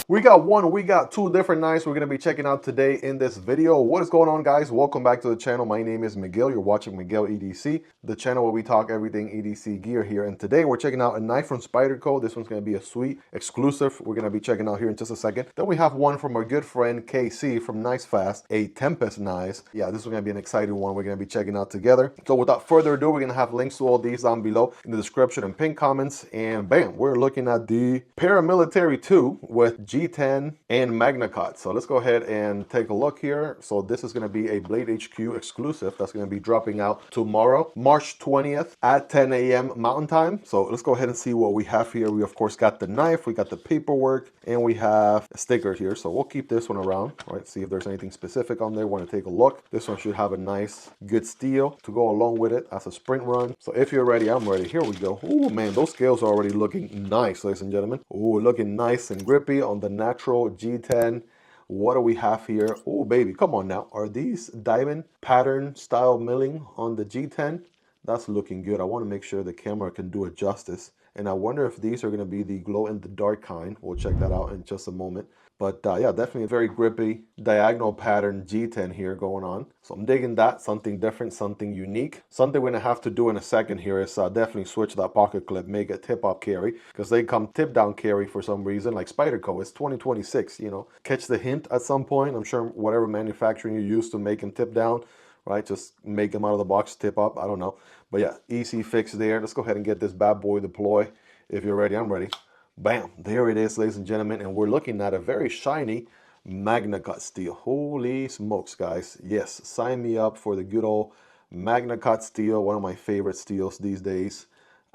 We got two different knives we're going to be checking out today in this video. What is going on, guys? Welcome back to the channel. My name is Miguel. You're watching Miguel EDC, the channel where we talk everything EDC gear here. And today we're checking out a knife from Spyderco. This one's going to be a sweet exclusive. We're going to be checking out here in just a second. Then we have one from our good friend KC from Nice Fast, a Tempest knife. Yeah, this is going to be an exciting one we're going to be checking out together. So without further ado, we're going to have links to all these down below in the description and pinned comments. And bam, we're looking at the Paramilitary 2 with G10 and MagnaCut. So let's go ahead and take a look here. So this is going to be a Blade HQ exclusive that's going to be dropping out tomorrow, March 20th at 10 a.m. Mountain Time. So let's go ahead and see what we have here. We of course got the knife, we got the paperwork, and we have a sticker here. So we'll keep this one around, right? See if there's anything specific on there. Want to take a look. This one should have a nice, good steel to go along with it as a sprint run. So if you're ready, I'm ready. Here we go. Oh man, those scales are already looking nice, ladies and gentlemen. Oh, looking nice and grippy on the natural G10. What do we have here? Oh baby, come on now. Are these diamond pattern style milling on the G10? That's looking good. I want to make sure the camera can do it justice. And I wonder if these are going to be the glow in the dark kind. We'll check that out in just a moment. But yeah, definitely a very grippy diagonal pattern G10 here going on. So I'm digging that. Something different, something unique. Something we're going to have to do in a second here is definitely switch that pocket clip, make a tip-up carry. Because they come tip-down carry for some reason, like Spyderco. It's 2026, you know. Catch the hint at some point. I'm sure whatever manufacturing you use to make them tip down, right? Just make them out of the box, tip up. I don't know. But yeah, easy fix there. Let's go ahead and get this bad boy deploy. If you're ready, I'm ready. Bam, there it is, ladies and gentlemen, and we're looking at a very shiny MagnaCut steel. Holy smokes, guys. Yes, sign me up for the good old MagnaCut steel, one of my favorite steels these days.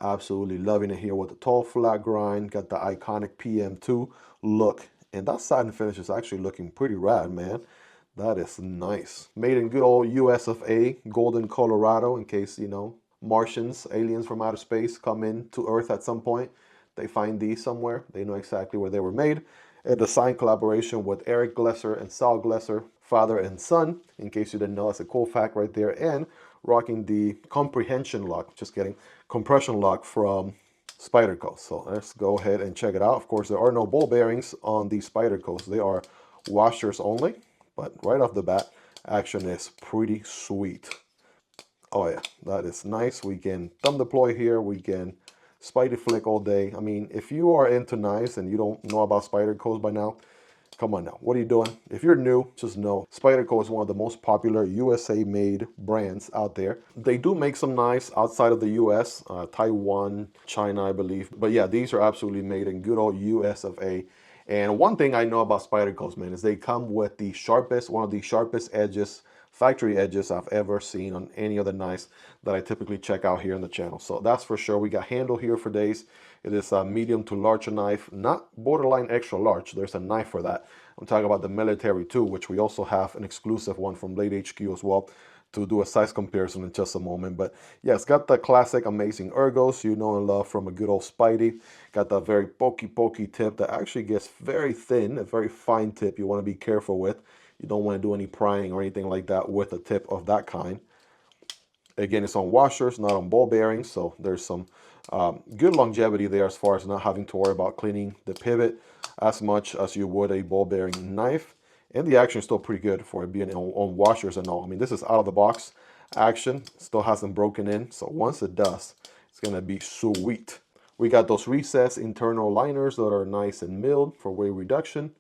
Absolutely loving it here with the tall flat grind. Got the iconic PM2 look, and that satin finish is actually looking pretty rad, man. That is nice. Made in good old US of A, Golden, Colorado, in case, you know, Martians, aliens from outer space come in to Earth at some point. They find these somewhere. They know exactly where they were made. A design collaboration with Eric Glesser and Sal Glesser, father and son. In case you didn't know, that's a cool fact right there. And rocking the compression lock, just kidding, compression lock from Spyderco. So let's go ahead and check it out. Of course, there are no ball bearings on these Spydercos. They are washers only. But right off the bat, action is pretty sweet. Oh yeah, that is nice. We can thumb deploy here. We can Spidey flick all day. I mean, if you are into knives and you don't know about Spydercos by now, come on now. What are you doing? If you're new, just know Spyderco is one of the most popular USA-made brands out there. They do make some knives outside of the US, Taiwan, China, I believe. But yeah, these are absolutely made in good old US of A. And one thing I know about Spydercos, man, is they come with the sharpest, one of the sharpest edges, factory edges I've ever seen on any other knives that I typically check out here on the channel. So that's for sure. We got handle here for days. It is a medium to large knife, not borderline extra large. There's a knife for that. I'm talking about the Military 2, which we also have an exclusive one from Blade HQ as well, to do a size comparison in just a moment. But yeah, it's got the classic amazing ergos you know and love from a good old Spidey. Got that very pokey tip that actually gets very thin, a very fine tip you want to be careful with. You don't want to do any prying or anything like that with a tip of that kind. Again, it's on washers, not on ball bearings, so there's some good longevity there as far as not having to worry about cleaning the pivot as much as you would a ball bearing knife. And the action is still pretty good for it being on washers and all. I mean, this is out of the box action. Still hasn't broken in. So once it does, it's going to be sweet. We got those recessed internal liners that are nice and milled for weight reduction.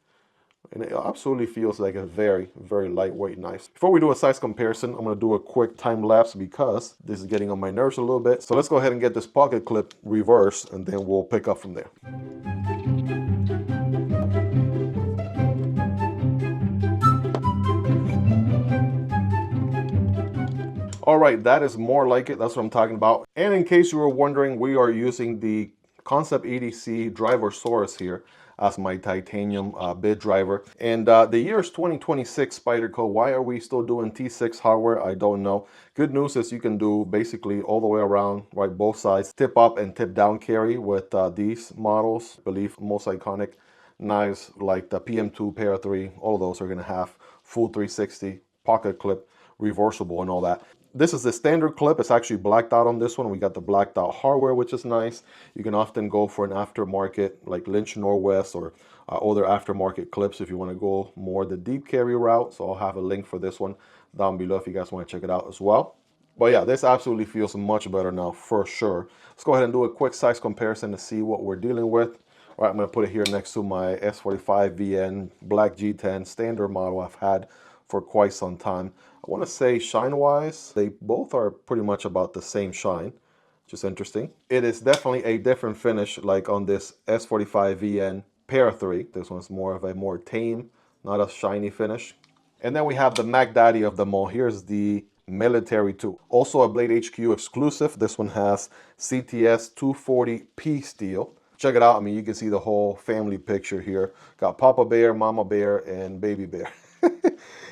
And it absolutely feels like a very, very lightweight knife. Before we do a size comparison, I'm going to do a quick time lapse because this is getting on my nerves a little bit. So let's go ahead and get this pocket clip reversed and then we'll pick up from there. All right, that is more like it. That's what I'm talking about. And in case you were wondering, we are using the Kansept EDC Drive-R-Saurus here as my titanium bit driver. And the year is 2026, Spyderco. Why are we still doing T6 hardware? I don't know. Good news is you can do basically all the way around, right, both sides, tip up and tip down carry with these models. I believe most iconic knives like the PM2, Para 3, all of those are gonna have full 360 pocket clip, reversible and all that. This is the standard clip. It's actually blacked out on this one. We got the blacked out hardware, which is nice. You can often go for an aftermarket like LynchNW or other aftermarket clips if you want to go more the deep carry route. So I'll have a link for this one down below if you guys want to check it out as well. But yeah, this absolutely feels much better now for sure. Let's go ahead and do a quick size comparison to see what we're dealing with. All right, I'm going to put it here next to my S45 VN Black G10 standard model I've had for quite some time. I want to say shine-wise, they both are pretty much about the same shine, which is interesting. It is definitely a different finish, like on this S45 VN Para 3. This one's more of a more tame, not a shiny finish. And then we have the Mac Daddy of them all. Here's the Military 2. Also a Blade HQ exclusive. This one has CTS 240p steel. Check it out. I mean, you can see the whole family picture here. Got Papa Bear, Mama Bear, and Baby Bear.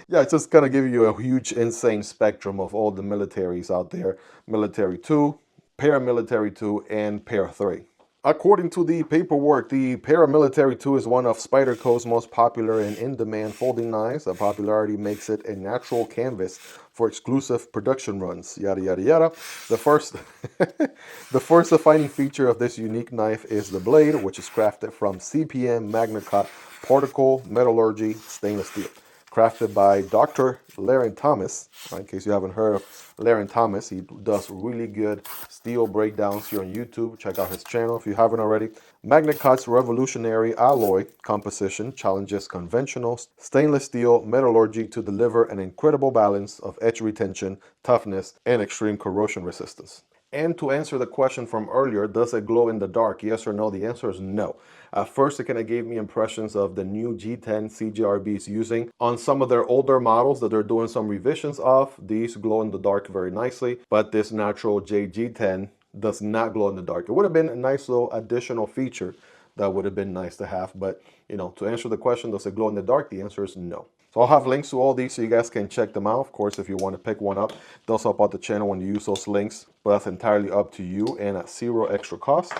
Yeah, it's just gonna give you a huge, insane spectrum of all the militaries out there. Military 2, Paramilitary 2, and Para 3. According to the paperwork, the Paramilitary 2 is one of Spyderco's most popular and in-demand folding knives. The popularity makes it a natural canvas for exclusive production runs, yada, yada, yada. The first defining feature of this unique knife is the blade, which is crafted from CPM MagnaCut particle metallurgy stainless steel. Crafted by Dr. Larry Thomas. Right, in case you haven't heard of Larry Thomas, he does really good steel breakdowns here on YouTube. Check out his channel if you haven't already. MagnaCut's revolutionary alloy composition challenges conventional stainless steel metallurgy to deliver an incredible balance of edge retention, toughness, and extreme corrosion resistance. And to answer the question from earlier, does it glow in the dark? Yes or no? The answer is no. At first, it kind of gave me impressions of the new G10 CJRB is using. On some of their older models that they're doing some revisions of, these glow in the dark very nicely, but this natural JG10 does not glow in the dark. It would have been a nice little additional feature that would have been nice to have, but you know, to answer the question, does it glow in the dark? The answer is no. So I'll have links to all these so you guys can check them out. Of course, if you want to pick one up, it does help out the channel when you use those links, but that's entirely up to you and at zero extra cost.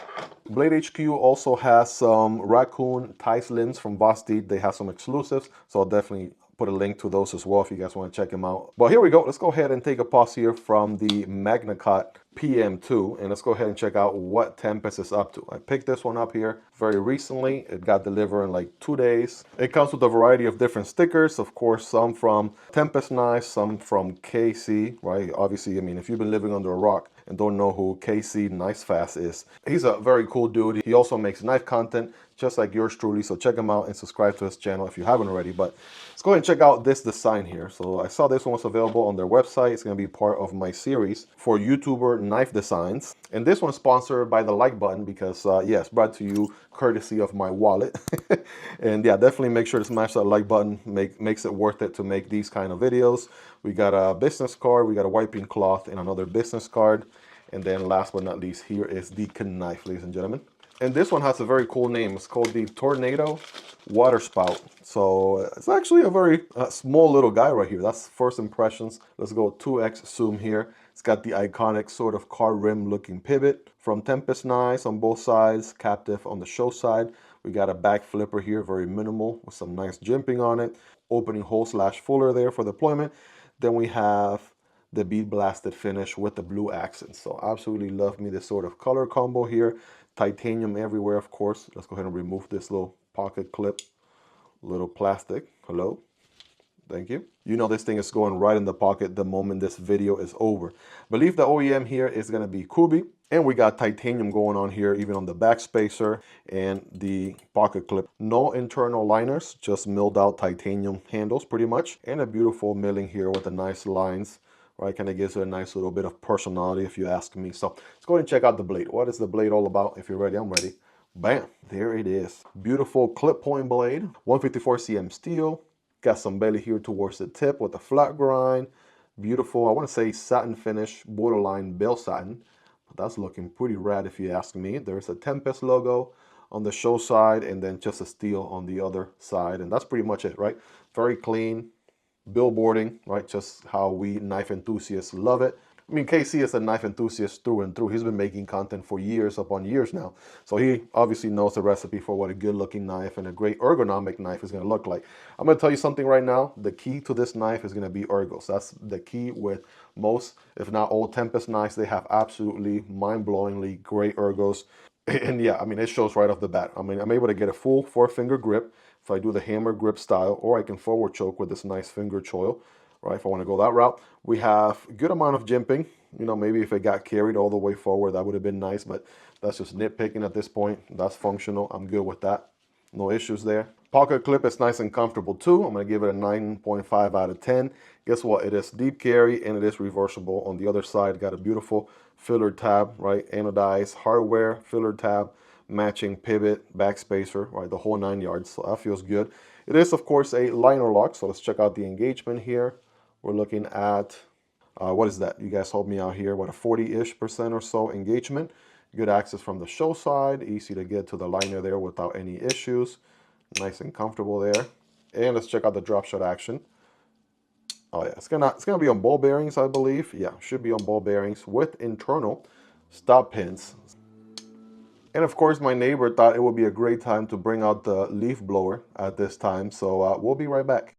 Blade HQ also has some raccoon tie limbs from Vosteed. They have some exclusives, so I'll definitely put a link to those as well if you guys want to check them out. But here we go. Let's go ahead and take a pause here from the MagnaCut PM2 and let's go ahead and check out what Tempest is up to. I picked this one up here very recently. It got delivered in like 2 days. It comes with a variety of different stickers, of course, some from Tempest knives, some from KC, right? Obviously, I mean, if you've been living under a rock and don't know who KC Knife Fast is, he's a very cool dude. He also makes knife content just like yours truly, so check him out and subscribe to his channel if you haven't already. But let's go ahead and check out this design here. So I saw this one was available on their website. It's going to be part of my series for YouTuber knife designs, and this one's sponsored by the like button because yes, brought to you courtesy of my wallet. And yeah, definitely make sure to smash that like button. Makes it worth it to make these kind of videos. We got a business card, we got a wiping cloth, and another business card, and then last but not least, here is the knife, ladies and gentlemen. And this one has a very cool name. It's called the Tornado Waterspout. So it's actually a very small little guy right here. That's first impressions. Let's go 2x zoom here. It's got the iconic sort of car rim looking pivot from Tempest knives on both sides, captive on the show side. We got a back flipper here, very minimal with some nice jimping on it. Opening hole / fuller there for deployment. Then we have the bead blasted finish with the blue accents. So absolutely love me this sort of color combo here. Titanium everywhere, of course. Let's go ahead and remove this little pocket clip, little plastic. Hello, thank you. You know this thing is going right in the pocket the moment this video is over. I believe the OEM here is going to be Gobi, and we got titanium going on here, even on the back spacer and the pocket clip. No internal liners, just milled out titanium handles pretty much, and a beautiful milling here with the nice lines. Right, kind of gives it a nice little bit of personality if you ask me. So let's go ahead and check out the blade. What is the blade all about? If you're ready, I'm ready. Bam, there it is. Beautiful clip point blade, 154 cm steel. Got some belly here towards the tip with a flat grind. Beautiful, I want to say satin finish, borderline bell satin. But that's looking pretty rad if you ask me. There's a Tempest logo on the show side and then just a steel on the other side. And that's pretty much it, right? Very clean. Billboarding, right? Just how we knife enthusiasts love it. I mean, KC is a knife enthusiast through and through. He's been making content for years upon years now. So he obviously knows the recipe for what a good looking knife and a great ergonomic knife is going to look like. I'm going to tell you something right now. The key to this knife is going to be ergos. That's the key with most, if not all Tempest knives. They have absolutely mind-blowingly great ergos. And yeah, I mean, it shows right off the bat. I mean, I'm able to get a full 4-finger grip if I do the hammer grip style, or I can forward choke with this nice finger choil, right? If I want to go that route. We have a good amount of jimping. You know, maybe if it got carried all the way forward, that would have been nice, but that's just nitpicking at this point. That's functional. I'm good with that. No issues there. Pocket clip is nice and comfortable too. I'm going to give it a 9.5 out of 10. Guess what? It is deep carry and it is reversible. On the other side, got a beautiful filler tab, right? Anodized hardware, filler tab, matching pivot, backspacer, right? The whole 9 yards. So that feels good. It is, of course, a liner lock. So let's check out the engagement here. We're looking at, what is that? You guys help me out here. What, a 40-ish% or so engagement. Good access from the show side. Easy to get to the liner there without any issues. Nice and comfortable there. And let's check out the drop shot action. Oh yeah, it's gonna be on ball bearings, I believe. Yeah, should be on ball bearings with internal stop pins. And of course, my neighbor thought it would be a great time to bring out the leaf blower at this time. So we'll be right back.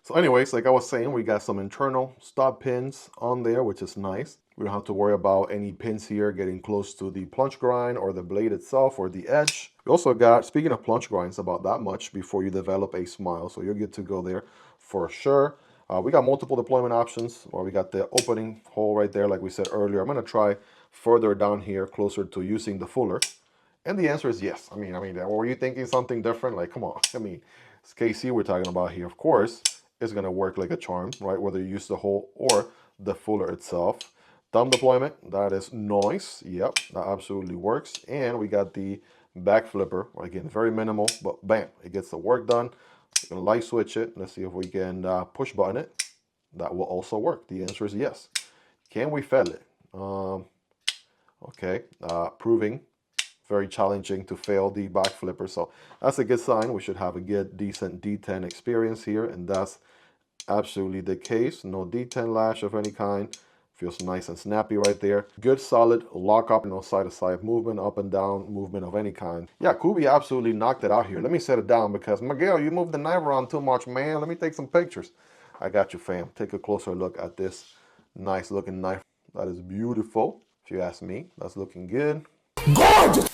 So anyways, like I was saying, we got some internal stop pins on there, which is nice. We don't have to worry about any pins here getting close to the plunge grind or the blade itself or the edge. We also got, speaking of plunge grinds, about that much before you develop a smile. So you're good to go there for sure. We got multiple deployment options, or we got the opening hole right there, like we said earlier. I'm going to try further down here, closer to using the fuller. And the answer is yes. I mean, were you thinking something different? Like, come on. I mean, it's KC we're talking about here, of course. Is going to work like a charm, right? Whether you use the hole or the fuller itself. Thumb deployment, that is nice. Yep, that absolutely works. And we got the back flipper. Again, very minimal, but bam, it gets the work done. We're going to light switch it. Let's see if we can push button it. That will also work. The answer is yes. Can we fail it? Okay, proving very challenging to fail the back flipper. So that's a good sign. We should have a good, decent D10 experience here. And that's absolutely the case. No D10 lash of any kind. Feels nice and snappy right there. Good solid lock up, no side-to-side movement, up and down movement of any kind. Yeah, Gobi absolutely knocked it out here. Let me set it down because, Miguel, you moved the knife around too much, man. Let me take some pictures. I got you, fam. Take a closer look at this nice looking knife. That is beautiful, if you ask me. That's looking good. Gorgeous!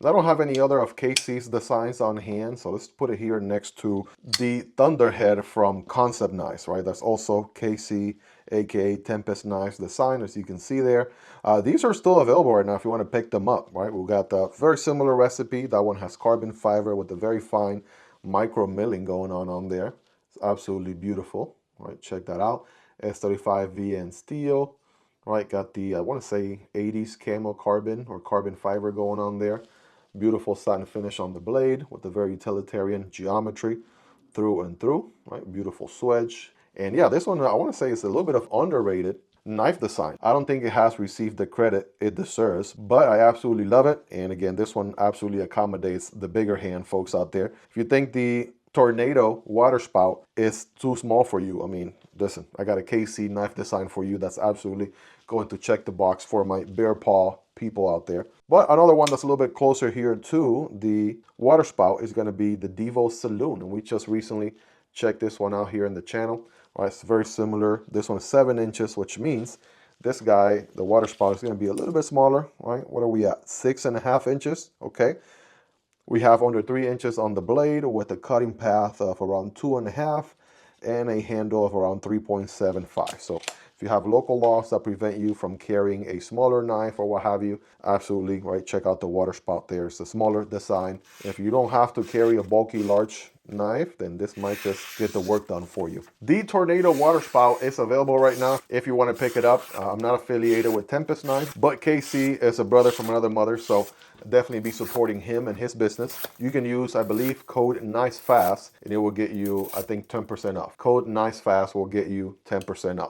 I don't have any other of KC's designs on hand, so let's put it here next to the Thunderhead from Kansept knives, right? That's also KC, aka Tempest knives design, as you can see there. These are still available right now if you want to pick them up, right? We've got a very similar recipe. That one has carbon fiber with a very fine micro milling going on there. It's absolutely beautiful, right? Check that out. S35 VN steel, right? Got the, I want to say 80s camo carbon or carbon fiber going on there. Beautiful satin finish on the blade with the very utilitarian geometry through and through, right? Beautiful swedge. And yeah, this one, I want to say, is a little bit of underrated knife design. I don't think it has received the credit it deserves, but I absolutely love it. And again, this one absolutely accommodates the bigger hand folks out there. If you think the Tornado Waterspout is too small for you, I mean, listen, I got a KC knife design for you that's absolutely going to check the box for my bare paw people out there. But another one that's a little bit closer here to the Waterspout is going to be the Divo Saloon. And we just recently checked this one out here in the channel. Right, it's very similar. This one is 7 inches, which means this guy, the Waterspout, is going to be a little bit smaller, right? What are we at? 6.5 inches, okay? We have under 3 inches on the blade with a cutting path of around 2.5 and a handle of around 3.75. So if you have local laws that prevent you from carrying a smaller knife or what have you, absolutely, right? Check out the Waterspout there. It's a smaller design. If you don't have to carry a bulky large knife, then this might just get the work done for you. The Tornado Waterspout is available right now if you want to pick it up. I'm not affiliated with Tempest knives, but KC is a brother from another mother, so definitely be supporting him and his business. You can use, I believe, code NICEFAST and it will get you, I think, 10% off. Code NICEFAST will get you 10% off.